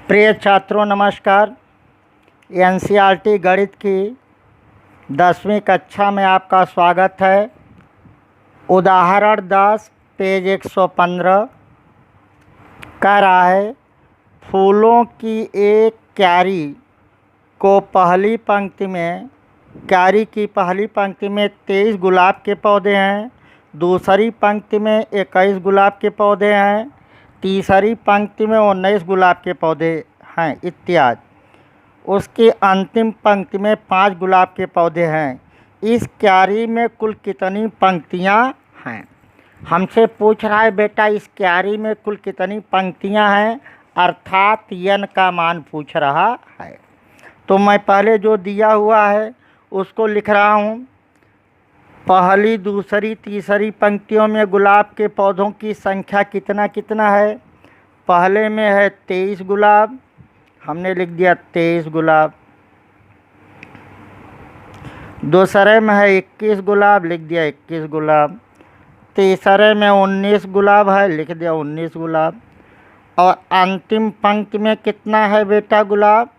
प्रिय छात्रों नमस्कार। एनसीईआरटी गणित की 10वीं कक्षा में आपका स्वागत है। उदाहरण 10 पेज 115 कह रहा है, फूलों की एक क्यारी को पहली पंक्ति में क्यारी की पहली पंक्ति में 23 गुलाब के पौधे हैं, दूसरी पंक्ति में 21 गुलाब के पौधे हैं, तीसरी पंक्ति में 19 गुलाब के पौधे हैं इत्यादि। उसकी अंतिम पंक्ति में 5 गुलाब के पौधे हैं। इस क्यारी में कुल कितनी पंक्तियां हैं? हमसे पूछ रहा है बेटा इस क्यारी में कुल कितनी पंक्तियां हैं, अर्थात n का मान पूछ रहा है। तो मैं पहले जो दिया हुआ है उसको लिख रहा हूँ। पहली दूसरी तीसरी पंक्तियों में गुलाब के पौधों की संख्या कितना कितना है। पहले में है 23 गुलाब, हमने लिख दिया 23 गुलाब। दूसरे में है 21 गुलाब, लिख दिया 21 गुलाब। तीसरे में 19 गुलाब है, लिख दिया 19 गुलाब। और अंतिम पंक्ति में कितना है बेटा गुलाब?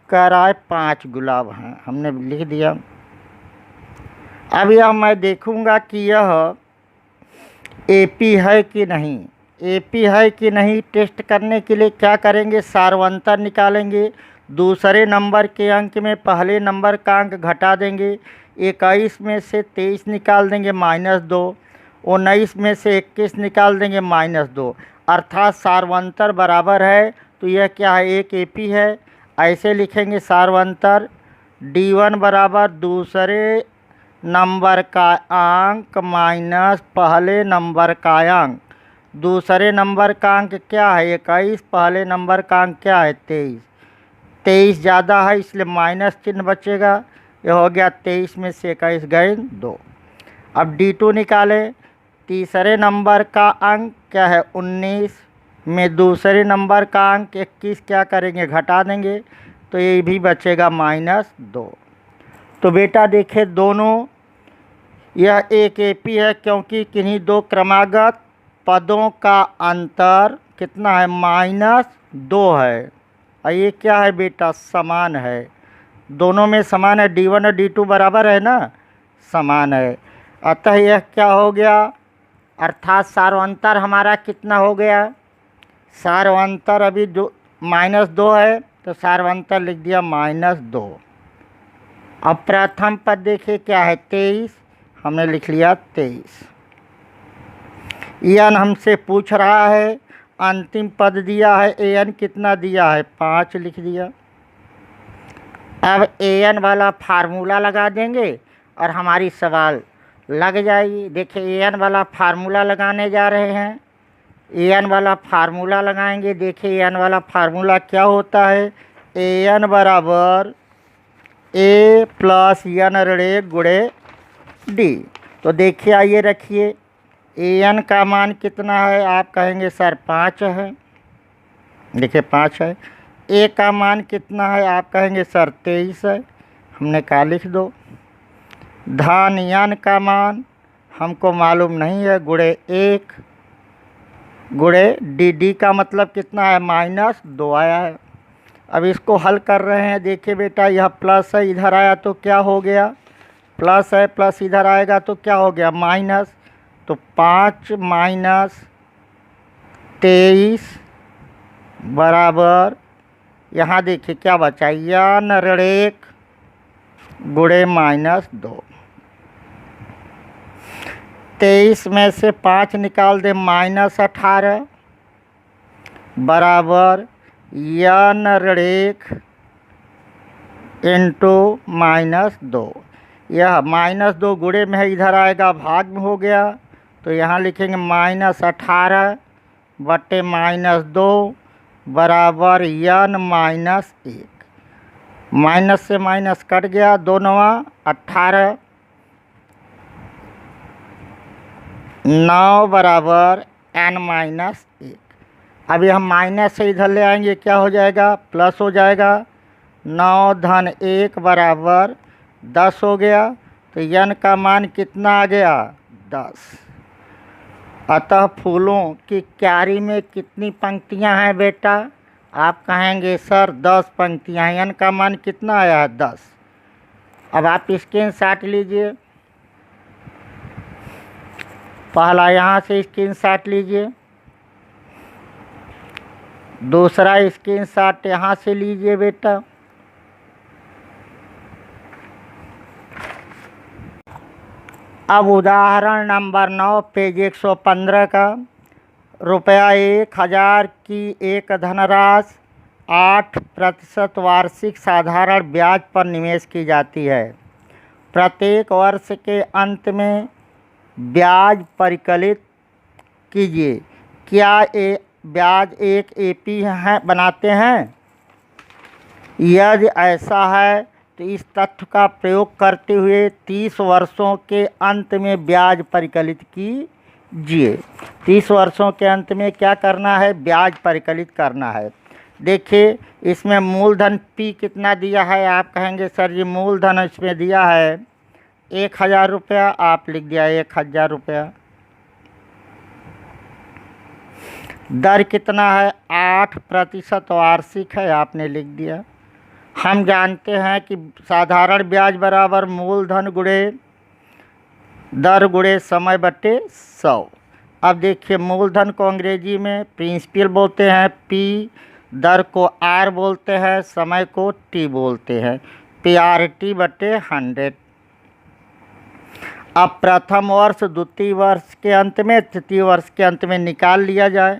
कह रहा है 5 गुलाब हैं, हमने लिख दिया। अब यह मैं देखूंगा कि यह एपी है कि नहीं। एपी है कि नहीं टेस्ट करने के लिए क्या करेंगे, सार्वंतर निकालेंगे। दूसरे नंबर के अंक में पहले नंबर का अंक घटा देंगे। 21 में से 23 निकाल देंगे -2, 19 में से 21 निकाल देंगे -2, अर्थात सार्वंतर बराबर है। तो यह क्या है, एक एपी है। ऐसे लिखेंगे सार्वंतर D1 बराबर दूसरे नंबर का अंक माइनस पहले नंबर का अंक। दूसरे नंबर का अंक क्या है 21, पहले नंबर का अंक क्या है 23। 23 ज़्यादा है इसलिए माइनस चिन्ह बचेगा। यह हो गया 23 में से 21 गए 2। अब D2 निकालें। तीसरे नंबर का अंक क्या है 19 में दूसरे नंबर का अंक 21 क्या करेंगे, घटा देंगे। तो ये भी बचेगा -2। तो बेटा देखिए दोनों यह एक एपी है क्योंकि किन्हीं दो क्रमागत पदों का अंतर कितना है -2 है। और ये क्या है बेटा, समान है। दोनों में समान है, D1 और D2 बराबर है ना, समान है। अतः यह क्या हो गया, अर्थात सार्वंतर हमारा कितना हो गया। सार्वंतर अभी -2 है तो सार्वंतर लिख दिया -2। अब प्रथम पद देखिए क्या है 23, हमने लिख लिया 23। एन हमसे पूछ रहा है, अंतिम पद दिया है एन कितना दिया है 5, लिख दिया। अब एन वाला फार्मूला लगा देंगे और हमारी सवाल लग जाएगी। देखिए एन वाला फार्मूला लगाने जा रहे हैं। एन वाला फार्मूला लगाएंगे। देखिए एन वाला फार्मूला क्या होता है, एन बराबर ए प्लस एन ऋण गुणे डी। तो देखिए आइए रखिए, एन का मान कितना है, आप कहेंगे सर 5 है। देखिए 5 है। ए का मान कितना है, आप कहेंगे सर 23 है। हमने कहा लिख दो। धन एन का मान हमको मालूम नहीं है, गुणे 1 गुणे डी का मतलब कितना है -2 आया है। अब इसको हल कर रहे हैं। देखिए बेटा यह प्लस है, इधर आया तो क्या हो गया, प्लस है, प्लस इधर आएगा तो क्या हो गया माइनस। तो 5 - 23 बराबर, यहाँ देखिए क्या बचा, n ऋण 1 गुणे -2। 23 में से 5 निकाल दे -18 बराबर n ऋण 1 इंटू -2। यह -2 गुणे में है, इधर आएगा भाग में हो गया। तो यहाँ लिखेंगे -18 बटे -2 बराबर n - 1। माइनस से माइनस कट गया, 2 9 18, 9 बराबर n - 1। अभी हम माइनस से इधर ले आएंगे, क्या हो जाएगा, प्लस हो जाएगा। 9 धन 1 बराबर 10 हो गया। तो n का मान कितना आ गया 10। अतः फूलों की क्यारी में कितनी पंक्तियां हैं बेटा, आप कहेंगे सर 10 पंक्तियाँ, n का मान कितना आया है 10। अब आप स्क्रीनशॉट लीजिए, पहला यहाँ से स्क्रीनशॉट लीजिए, दूसरा स्क्रीनशॉट यहाँ से लीजिए बेटा। अब उदाहरण नंबर 9 पेज 115 का, रुपया 1000 की एक धनराशि 8% वार्षिक साधारण ब्याज पर निवेश की जाती है। प्रत्येक वर्ष के अंत में ब्याज परिकलित कीजिए। क्या ये ब्याज एक एपी बनाते हैं? यदि ऐसा है तो इस तथ्य का प्रयोग करते हुए 30 वर्षों के अंत में ब्याज परिकलित कीजिए। 30 वर्षों के अंत में क्या करना है? ब्याज परिकलित करना है। देखिए इसमें मूलधन पी कितना दिया है, आप कहेंगे सर ये मूलधन इसमें दिया है 1000 रुपया, आप लिख दिया 1000 रुपया। दर कितना है? 8% वार्षिक है, आपने लिख दिया। हम जानते हैं कि साधारण ब्याज बराबर मूलधन गुणे दर गुणे समय बटे 100। अब देखिए मूलधन को अंग्रेजी में प्रिंसिपल बोलते हैं पी, दर को आर बोलते हैं, समय को टी बोलते हैं, PRT बटे 100। अब प्रथम वर्ष, द्वितीय वर्ष के अंत में, तृतीय वर्ष के अंत में निकाल लिया जाए।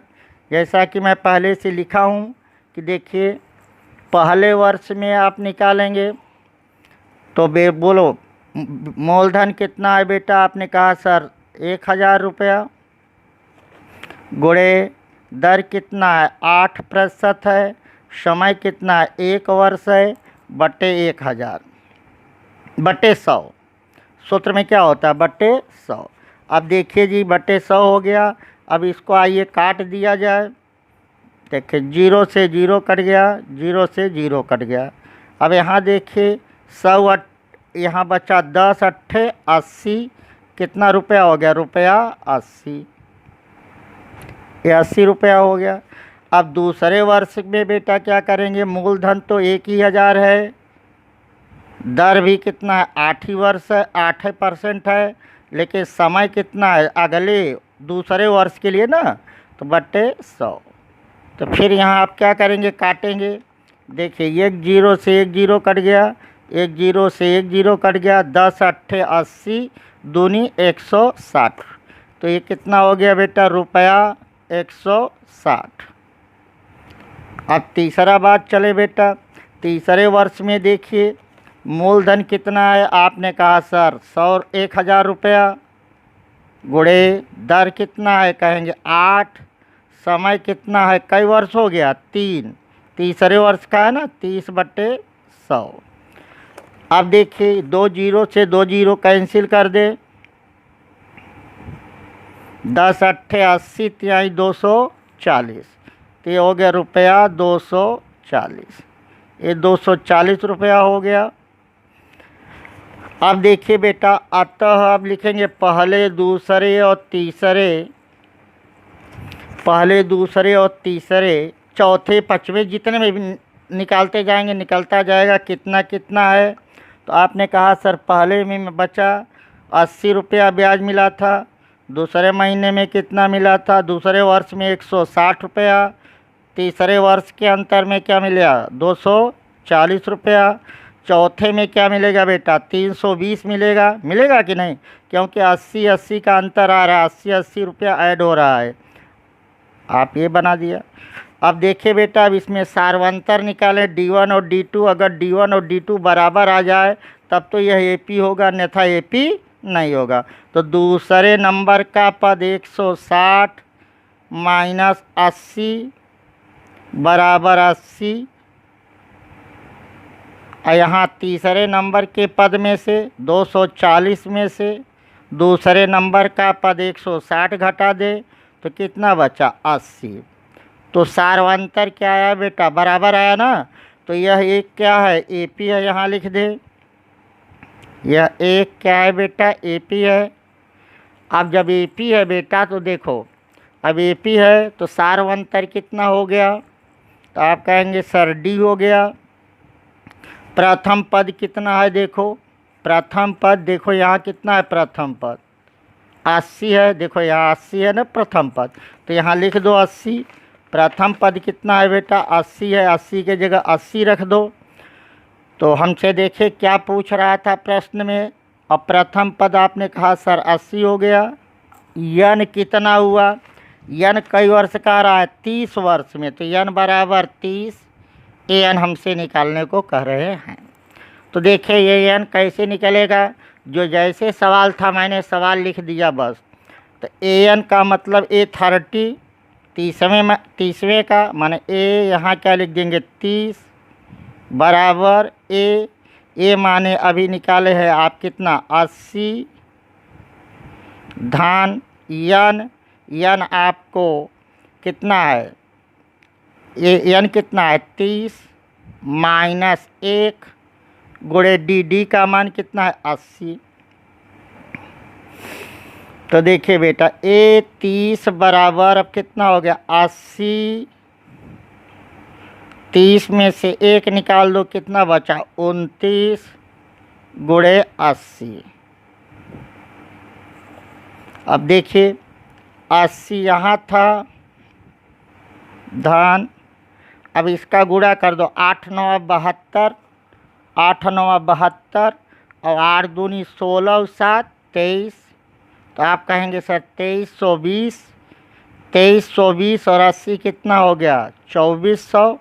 जैसा कि मैं पहले से लिखा हूँ कि देखिए पहले वर्ष में आप निकालेंगे तो बोलो मूलधन कितना है बेटा? आपने कहा सर 1000 रुपया, गुणे दर कितना है? 8% है, समय कितना है? 1 वर्ष है, बटे 1000 बटे 100। सूत्र में क्या होता है? बटे 100। अब देखिए जी बटे 100 हो गया। अब इसको आइए काट दिया जाए। देखिए 0 से 0 कट गया, 0 से 0 कट गया। अब यहाँ देखिए 100 यहाँ बचा 10 अट्ठे 80, कितना रुपया हो गया? रुपया 80, ये 80 रुपया हो गया। अब दूसरे वर्ष में बेटा क्या करेंगे? मूलधन तो 1000 है, दर भी कितना है? 8 ही वर्ष है, 8% है, लेकिन समय कितना है अगले दूसरे वर्ष के लिए ना, तो बटे 100। तो फिर यहाँ आप क्या करेंगे? काटेंगे। देखिए 1 0 से 1 0 कट गया, 1 0 से 1 0 कट गया, 10 अट्ठे 80, दूनी 160। तो ये कितना हो गया बेटा? रुपया 160। अब तीसरा बात चले बेटा, तीसरे वर्ष में देखिए मूलधन कितना है? आपने कहा सर 1000 रुपया, गुणे दर कितना है? कहेंगे 8, समय कितना है? कई वर्ष हो गया? 3, तीसरे वर्ष का है ना, 30 बटे 100। अब देखिए 2 0 से 2 0 कैंसिल कर दे, 10 अट्ठे 80, 3 240, तो ये हो गया रुपया 240। ये 240 रुपया हो गया। अब देखिए बेटा, अतः अब लिखेंगे पहले दूसरे और तीसरे चौथे पाँचवें जितने में भी निकालते जाएंगे निकलता जाएगा कितना कितना है। तो आपने कहा सर पहले में बचा 80 रुपया ब्याज मिला था, दूसरे महीने में कितना मिला था? दूसरे वर्ष में 160 रुपया, तीसरे वर्ष के अंतर में क्या मिला? 240 रुपया, चौथे में क्या मिलेगा बेटा? 320 मिलेगा कि नहीं? क्योंकि 80 का अंतर आ रहा है, 80 रुपया ऐड हो रहा है। आप ये बना दिया। अब देखिए बेटा, अब इसमें सार्वंतर निकालें D1 और D2। अगर D1 और D2 बराबर आ जाए तब तो यह AP होगा, अन्यथा AP नहीं होगा। तो दूसरे नंबर का पद 160 माइनस 80 बराबर 80, और यहाँ तीसरे नंबर के पद में से 240 में से दूसरे नंबर का पद 160 घटा दे तो कितना बचा? 80। तो सार्वंतर क्या आया बेटा? बराबर आया ना। तो यह एक क्या है? AP है, यहाँ लिख दे। यह एक क्या है बेटा? AP है। अब जब AP है बेटा तो देखो, अब AP है तो सार्वंतर कितना हो गया? तो आप कहेंगे सर डी हो गया। प्रथम पद कितना है, देखो प्रथम पद, देखो यहाँ कितना है प्रथम पद 80 है, देखो यहाँ 80 है ना प्रथम पद, तो यहाँ लिख दो 80। प्रथम पद कितना है बेटा 80 है, 80 के जगह 80 रख दो। तो हमसे देखे क्या पूछ रहा था प्रश्न में। अब प्रथम पद आपने कहा सर 80 हो गया। यन कितना हुआ, यन कई वर्ष का रहा है 30 वर्ष में, तो यन बराबर 30, एन हमसे निकालने को कह रहे हैं। तो देखिए ये एन कैसे निकलेगा, जो जैसे सवाल था मैंने सवाल लिख दिया बस। तो एन का मतलब A30 30वें का माने ए यहाँ क्या लिख देंगे 30 बराबर ए माने अभी निकाले हैं आप कितना 80 धान यन आपको कितना है, ये यन कितना है 30 माइनस 1 गुणे डी का मान कितना है 80। तो देखिए बेटा A30 बराबर अब कितना हो गया 80, 30 में से 1 निकाल दो कितना बचा 29 गुणे 80। अब देखिए 80 यहाँ था धान, अब इसका गुणा कर दो 8 9 72, 8 9 72 और 8 दूनी 16 7 23। तो आप कहेंगे सर 2320, 2320 और 80 कितना हो गया 2400।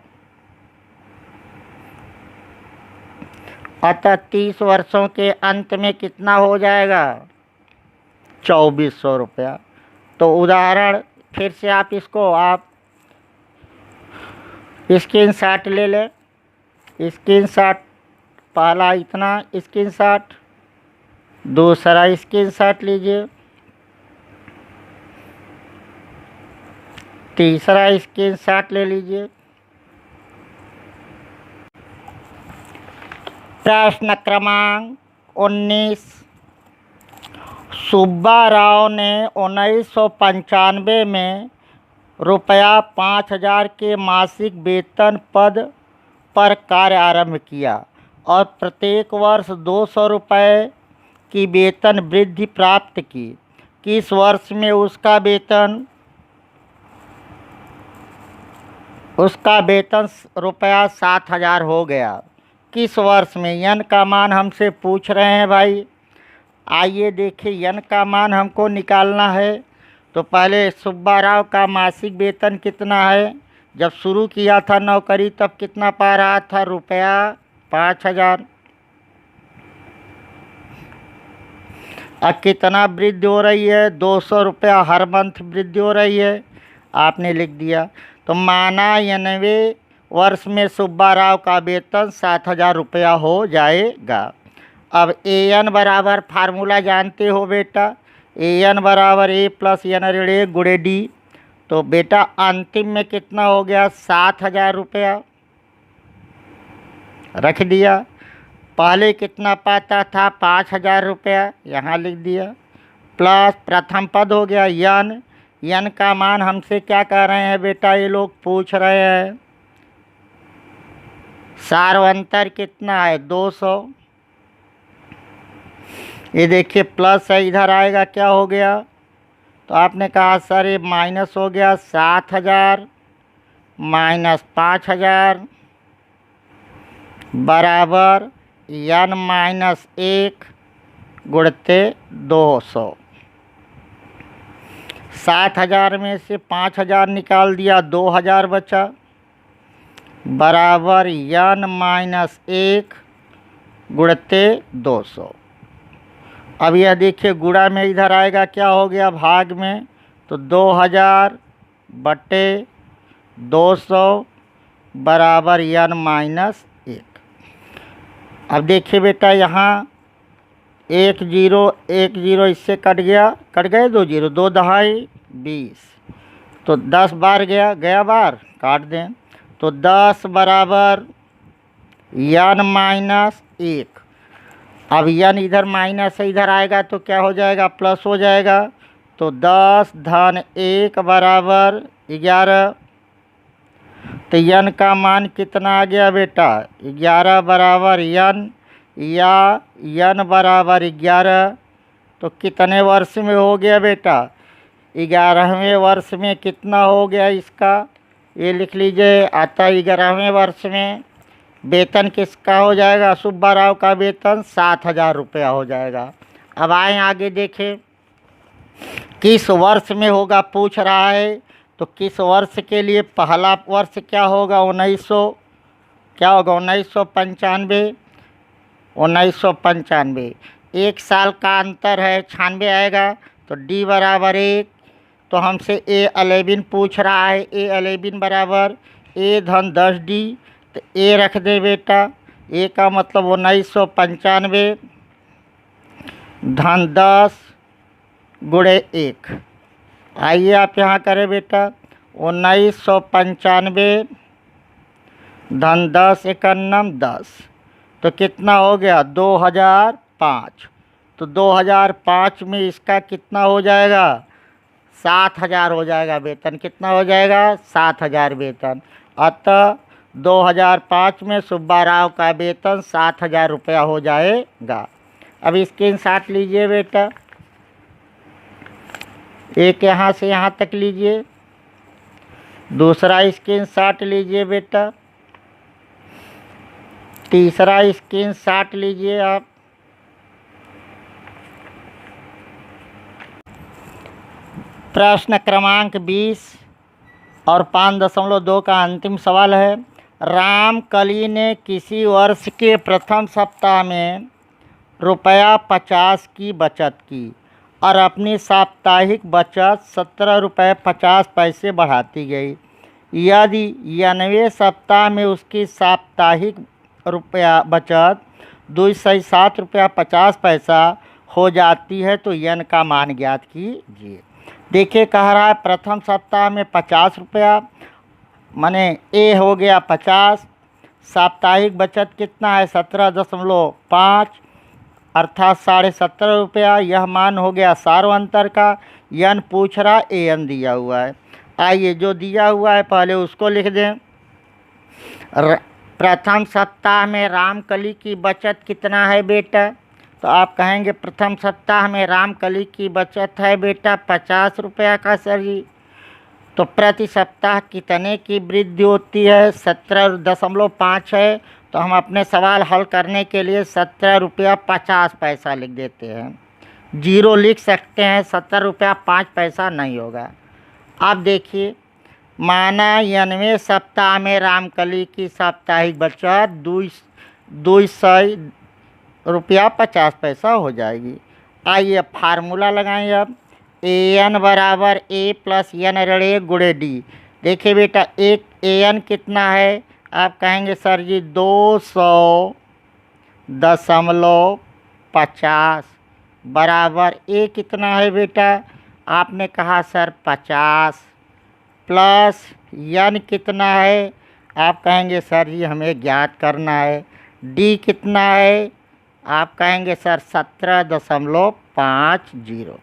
अतः 30 वर्षों के अंत में कितना हो जाएगा 2400 रुपया। तो उदाहरण फिर से आप इसको आप स्क्रीनशॉट ले लें, स्क्रीनशॉट पहला इतना स्क्रीनशॉट, दूसरा स्क्रीनशॉट लीजिए, तीसरा स्क्रीनशॉट ले लीजिए। प्रश्न क्रमांक 19, सुब्बा राव ने 1995 में रुपया 5000 के मासिक वेतन पद पर कार्य आरंभ किया और प्रत्येक वर्ष 200 रुपये की वेतन वृद्धि प्राप्त की। किस वर्ष में उसका वेतन रुपया 7000 हो गया, किस वर्ष में। यन का मान हमसे पूछ रहे हैं भाई। आइए देखिए यन का मान हमको निकालना है। तो पहले सुब्बा राव का मासिक वेतन कितना है, जब शुरू किया था नौकरी तब कितना पा रहा था रुपया 5000। अब कितना वृद्धि हो रही है 200 रुपया हर मंथ वृद्धि हो रही है, आपने लिख दिया। तो माना 90 वर्ष में सुब्बा राव का वेतन 7000 रुपया हो जाएगा। अब एन बराबर फार्मूला जानते हो बेटा, एन बराबर ए प्लस एन ऋण 1 गुणे डी। तो बेटा अंतिम में कितना हो गया 7000 रुपया रख दिया। पहले कितना पाता था 5000 रुपया, यहाँ लिख दिया, प्लस प्रथम पद हो गया यन का मान हमसे क्या कह रहे हैं बेटा, ये लोग पूछ रहे हैं सार्वंतर कितना है 200। ये देखिए प्लस है, इधर आएगा क्या हो गया, तो आपने कहा सर ये माइनस हो गया 7000 माइनस 5000 बराबर यन माइनस 1 गुणते 200। 7000 में से 5000 निकाल दिया 2000 बचा बराबर यन माइनस 1 गुणते 200। अब यह देखिए गुणा में इधर आएगा क्या हो गया भाग में, तो 2000 बटे 200 बराबर यन माइनस 1। अब देखिए बेटा यहाँ 1 0 इससे कट गए 2 0, 2 दहाई 20, तो 10 बार गया बार काट दें, तो 10 बराबर यन माइनस 1। अब यन इधर माइनस है, इधर आएगा तो क्या हो जाएगा प्लस हो जाएगा, तो 10 धन 1 बराबर 11। तो यन का मान कितना आ गया बेटा? 11 बराबर यन, या यन बराबर 11। तो कितने वर्ष में हो गया बेटा? 11वें वर्ष में कितना हो गया इसका? ये लिख लीजिए। अतः 11वें वर्ष में वेतन किसका हो जाएगा? सुब्बा राव का वेतन 7,000 रुपया हो जाएगा। अब आए आगे देखें किस वर्ष में होगा पूछ रहा है। तो किस वर्ष के लिए पहला वर्ष क्या होगा? 1900 क्या होगा? 1995। 1995। एक साल का अंतर है, 96 आएगा। तो डी बराबर 1। तो हमसे A11 पूछ रहा है। A11 बराबर A धन 10D। तो A रख दे बेटा। A का मतलब 1995 धन 10 गुणे 1। आइए आप यहाँ करें बेटा। 1995 धन 10 एकन्नम 10। तो कितना हो गया? 2005। तो 2005 में इसका कितना हो जाएगा? 7,000 हो जाएगा वेतन। कितना हो जाएगा? 7,000 वेतन। अतः 2005 में सुब्बा राव का वेतन 7,000 रुपया हो जाएगा। अब स्क्रीनशॉट लीजिए बेटा। एक यहाँ से यहाँ तक लीजिए, दूसरा स्क्रीनशॉट लीजिए बेटा, तीसरा स्क्रीनशॉट लीजिए आप। प्रश्न क्रमांक 20 और 5.2 का अंतिम सवाल है। रामकली ने किसी वर्ष के प्रथम सप्ताह में ₹50 की बचत की और अपनी साप्ताहिक बचत 17 रुपये 50 पैसे बढ़ाती गई। यदि 90वें सप्ताह में उसकी साप्ताहिक बचत 207 रुपया 50 पैसा हो जाती है तो यन का मान ज्ञात कीजिए। देखिए कह रहा है प्रथम सप्ताह में 50 रुपया, माने ए हो गया 50। साप्ताहिक बचत कितना है? 17.5 अर्थात 17.5 रुपया। यह मान हो गया सार्वंतर का। यन पूछ रहा, ए एन दिया हुआ है। आइए जो दिया हुआ है पहले उसको लिख दें। प्रथम सप्ताह में रामकली की बचत कितना है बेटा? तो आप कहेंगे प्रथम सप्ताह में रामकली की बचत है बेटा 50 रुपया का सर जी। तो प्रति सप्ताह कितने की वृद्धि होती है? 17.5 है। तो हम अपने सवाल हल करने के लिए 17 रुपया 50 पैसा लिख देते हैं। जीरो लिख सकते हैं, 17 रुपया 5 पैसा नहीं होगा। अब देखिए, माना 90वें सप्ताह में रामकली की साप्ताहिक बचत 200 रुपया 50 पैसा हो जाएगी। आइए फार्मूला लगाएं अब। ए एन बराबर ए प्लस एन ऋण 1 गुणे डी। देखिए बेटा, एक ए एन कितना है? आप कहेंगे सर जी 200.50 बराबर ए कितना है बेटा? आपने कहा सर 50 प्लस यन कितना है? आप कहेंगे सर जी हमें ज्ञात करना है। डी कितना है? आप कहेंगे सर 17.50।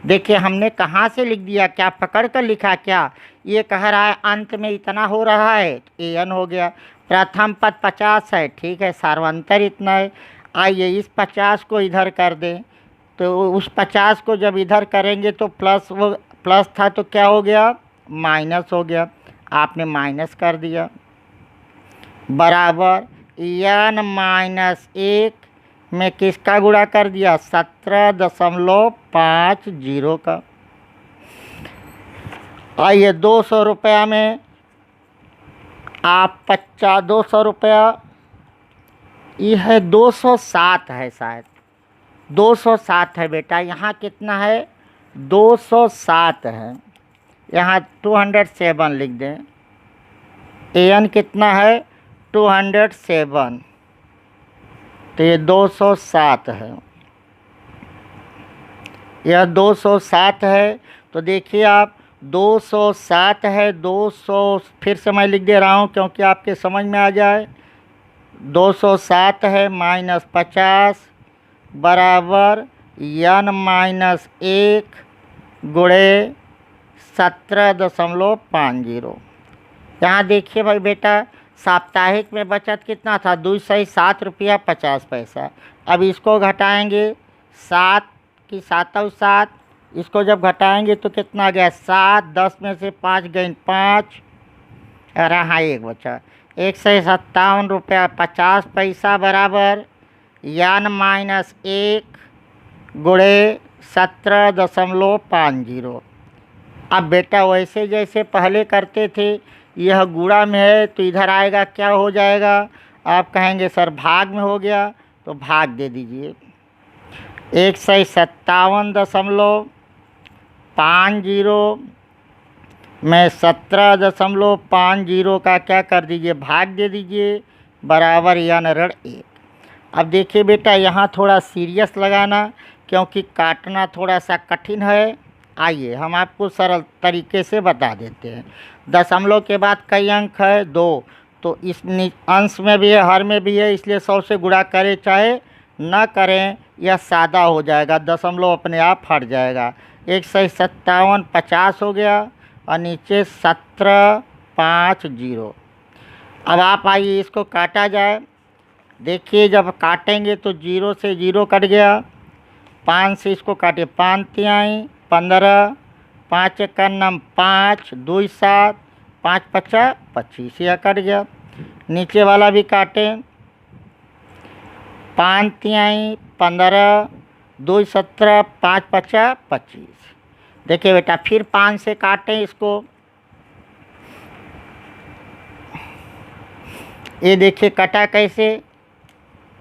देखिए हमने कहाँ से लिख दिया, क्या पकड़ कर लिखा क्या? ये कह रहा है अंत में इतना हो रहा है तो ए एन हो गया। प्रथम पद 50 है, ठीक है, सार्वंतर इतना है। आइए इस 50 को इधर कर दें। तो उस 50 को जब इधर करेंगे तो प्लस, वो प्लस था तो क्या हो गया? माइनस हो गया। आपने माइनस कर दिया बराबर एन माइनस 1 में किसका गुणा कर दिया? 17.50 का। आइए 200 रुपया में आप 200 रुपया, ये है 207 है शायद, 207 है बेटा। यहाँ कितना है? 207 है। यहाँ 207 लिख दें। ए एन कितना है? 207। तो ये 207 है, यह 207 है। तो देखिए आप 207 है, 200 फिर से मैं लिख दे रहा हूँ क्योंकि आपके समझ में आ जाए। 207 है माइनस 50 बराबर यन माइनस 1 गुणे 17.50। यहाँ देखिए भाई बेटा, साप्ताहिक में बचत कितना था, 207 रुपया 50 पैसा। अब इसको घटाएंगे, 7 की 7 7, इसको जब घटाएंगे तो कितना गया, 7, 10 में से 5 गए 5, और हाँ एक बचा, 157 रुपया 50 पैसा बराबर n-1 गुणे 17.50। अब बेटा वैसे जैसे पहले करते थे, यह गुणा में है तो इधर आएगा, क्या हो जाएगा, आप कहेंगे सर भाग में हो गया, तो भाग दे दीजिए। 157.50 में 17.50 का क्या कर दीजिए, भाग दे दीजिए, बराबर n-1। अब देखिए बेटा, यहाँ थोड़ा सीरियस लगाना, क्योंकि काटना थोड़ा सा कठिन है। आइए हम आपको सरल तरीके से बता देते हैं। दशमलव के बाद कई अंक है, 2, तो इस अंश में भी है, हर में भी है, इसलिए 100 से गुणा करें चाहे न करें, यह सादा हो जाएगा, दशमलव अपने आप हट जाएगा। 157.50 हो गया और नीचे 17.50। अब आप आइए इसको काटा जाए। देखिए जब काटेंगे तो 0 से 0 कट गया, 5 से इसको काटे, 5 तिहाई 15, 5 1 5, 2 7, 5 5 25, यह कट गया। नीचे वाला भी काटें, 5 तिहाई 15, 2 17, 5 5 25। देखिए बेटा, फिर 5 से काटें इसको, ये देखिए कटा कैसे,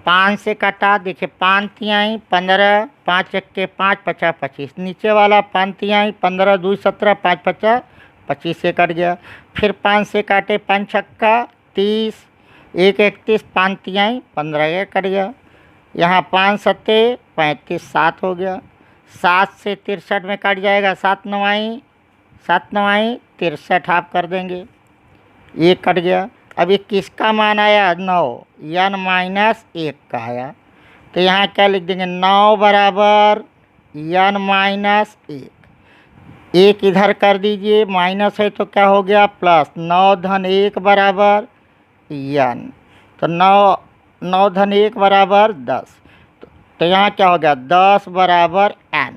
5 से कटा, देखिए 5 तिहाई 15, 5 1 5, 5 25। नीचे वाला 5 तिहाई 15, 2 17, 5 5 25 से कट गया। फिर 5 से काटे, 5 छक्का 30, 1 31, 5 तिहाई 15, ये कट गया। यहाँ 5 सत्ते 35, 7 हो गया। 7 से 63 में कट जाएगा, 7 9 63 आप कर देंगे, ये कट गया। अब ये किसका मान आया, 9, n-1 का आया, तो यहाँ क्या लिख देंगे, 9 बराबर n-1। एक इधर कर दीजिए, माइनस है तो क्या हो गया, प्लस, 9 धन 1 बराबर n, तो 9 धन 1 बराबर 10, तो यहाँ क्या हो गया, 10 बराबर n।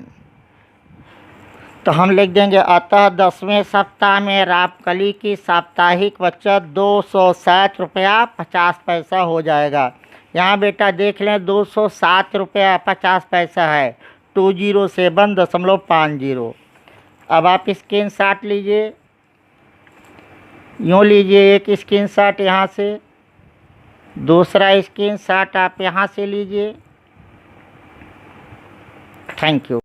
तो हम लिख देंगे, अतः 10वें सप्ताह में रापकली की साप्ताहिक बचत 207 रुपया 50 पैसा हो जाएगा। यहाँ बेटा देख लें, 207 रुपया 50 पैसा है, 207.50। अब आप स्क्रीनशॉट लीजिए, यूँ लीजिए एक स्क्रीनशॉट यहाँ से, दूसरा स्क्रीनशॉट आप यहाँ से लीजिए। Thank you.